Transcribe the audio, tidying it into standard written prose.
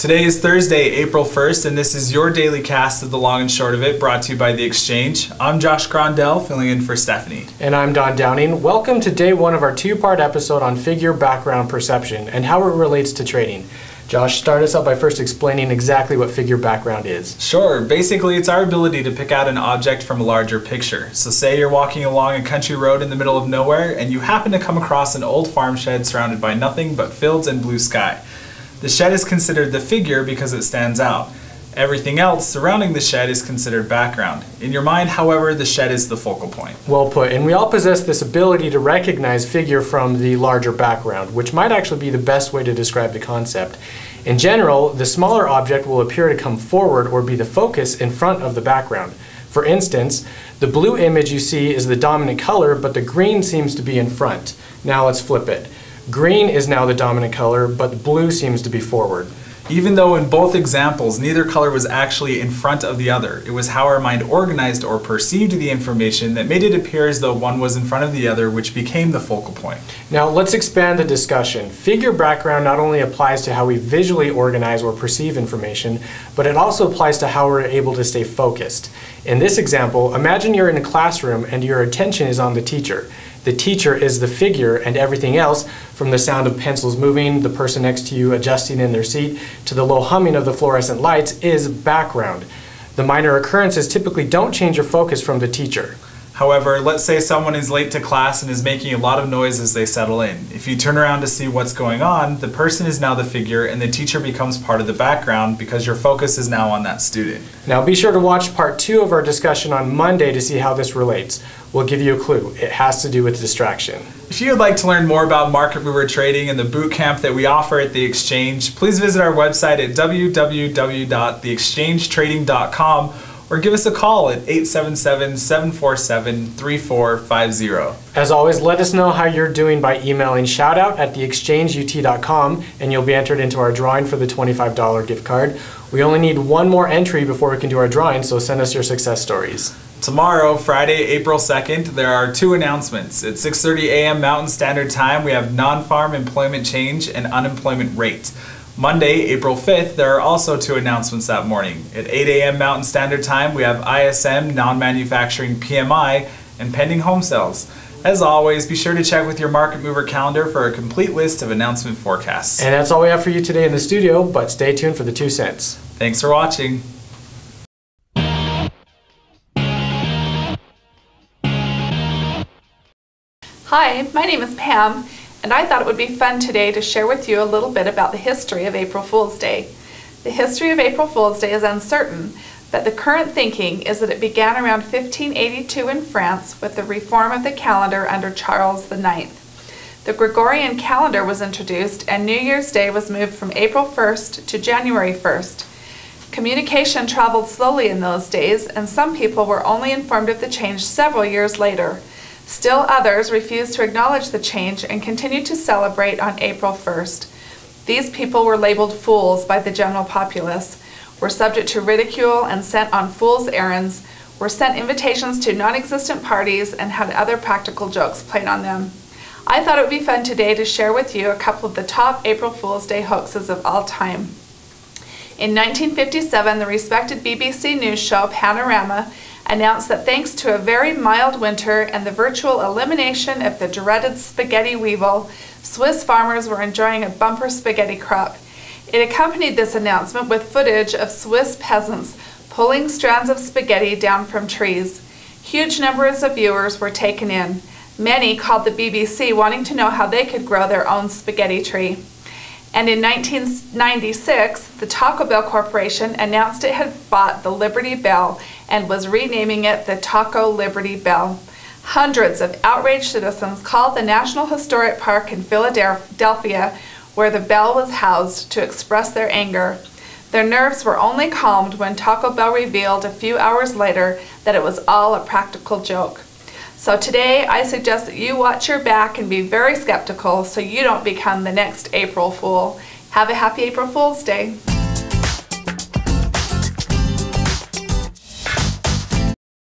Today is Thursday, April 1st, and this is your daily cast of The Long and Short of It, brought to you by The Exchange. I'm Josh Grondell, filling in for Stephanie. And I'm Don Downing. Welcome to day one of our two-part episode on figure background perception and how it relates to trading. Josh, start us out by first explaining exactly what figure background is. Sure. Basically, it's our ability to pick out an object from a larger picture. So say you're walking along a country road in the middle of nowhere, and you happen to come across an old farm shed surrounded by nothing but fields and blue sky. The shed is considered the figure because it stands out. Everything else surrounding the shed is considered background. In your mind, however, the shed is the focal point. Well put, and we all possess this ability to recognize figure from the larger background, which might actually be the best way to describe the concept. In general, the smaller object will appear to come forward or be the focus in front of the background. For instance, the blue image you see is the dominant color, but the green seems to be in front. Now let's flip it. Green is now the dominant color, but blue seems to be forward. Even though in both examples, neither color was actually in front of the other, it was how our mind organized or perceived the information that made it appear as though one was in front of the other, which became the focal point. Now let's expand the discussion. Figure background not only applies to how we visually organize or perceive information, but it also applies to how we're able to stay focused. In this example, imagine you're in a classroom and your attention is on the teacher. The teacher is the figure, and everything else, from the sound of pencils moving, the person next to you adjusting in their seat, to the low humming of the fluorescent lights, is background. The minor occurrences typically don't change your focus from the teacher. However, let's say someone is late to class and is making a lot of noise as they settle in. If you turn around to see what's going on, the person is now the figure and the teacher becomes part of the background because your focus is now on that student. Now be sure to watch part 2 of our discussion on Monday to see how this relates. We'll give you a clue. It has to do with distraction. If you would like to learn more about market mover trading and the boot camp that we offer at The Exchange, please visit our website at www.theexchangetrading.com or give us a call at 877-747-3450. As always, let us know how you're doing by emailing shoutout@theexchangeut.com and you'll be entered into our drawing for the $25 gift card. We only need one more entry before we can do our drawing, so send us your success stories. Tomorrow, Friday, April 2nd, there are two announcements. At 6:30 a.m. Mountain Standard Time, we have non-farm employment change and unemployment rate. Monday, April 5th, there are also two announcements that morning. At 8 a.m. Mountain Standard Time, we have ISM, non-manufacturing PMI, and pending home sales. As always, be sure to check with your Market Mover calendar for a complete list of announcement forecasts. And that's all we have for you today in the studio, but stay tuned for the 2 cents. Thanks for watching. Hi, my name is Pam, and I thought it would be fun today to share with you a little bit about the history of April Fool's Day. The history of April Fool's Day is uncertain, but the current thinking is that it began around 1582 in France with the reform of the calendar under Charles IX. The Gregorian calendar was introduced and New Year's Day was moved from April 1st to January 1st. Communication traveled slowly in those days, and some people were only informed of the change several years later. Still others refused to acknowledge the change and continued to celebrate on April 1st. These people were labeled fools by the general populace, were subject to ridicule and sent on fool's errands, were sent invitations to non-existent parties, and had other practical jokes played on them. I thought it would be fun today to share with you a couple of the top April Fool's Day hoaxes of all time. In 1957, the respected BBC news show Panorama announced that thanks to a very mild winter and the virtual elimination of the dreaded spaghetti weevil, Swiss farmers were enjoying a bumper spaghetti crop. It accompanied this announcement with footage of Swiss peasants pulling strands of spaghetti down from trees. Huge numbers of viewers were taken in. Many called the BBC wanting to know how they could grow their own spaghetti tree. And in 1996, the Taco Bell Corporation announced it had bought the Liberty Bell and was renaming it the Taco Liberty Bell. Hundreds of outraged citizens called the National Historic Park in Philadelphia, where the bell was housed, to express their anger. Their nerves were only calmed when Taco Bell revealed a few hours later that it was all a practical joke. So today, I suggest that you watch your back and be very skeptical so you don't become the next April Fool. Have a happy April Fool's Day.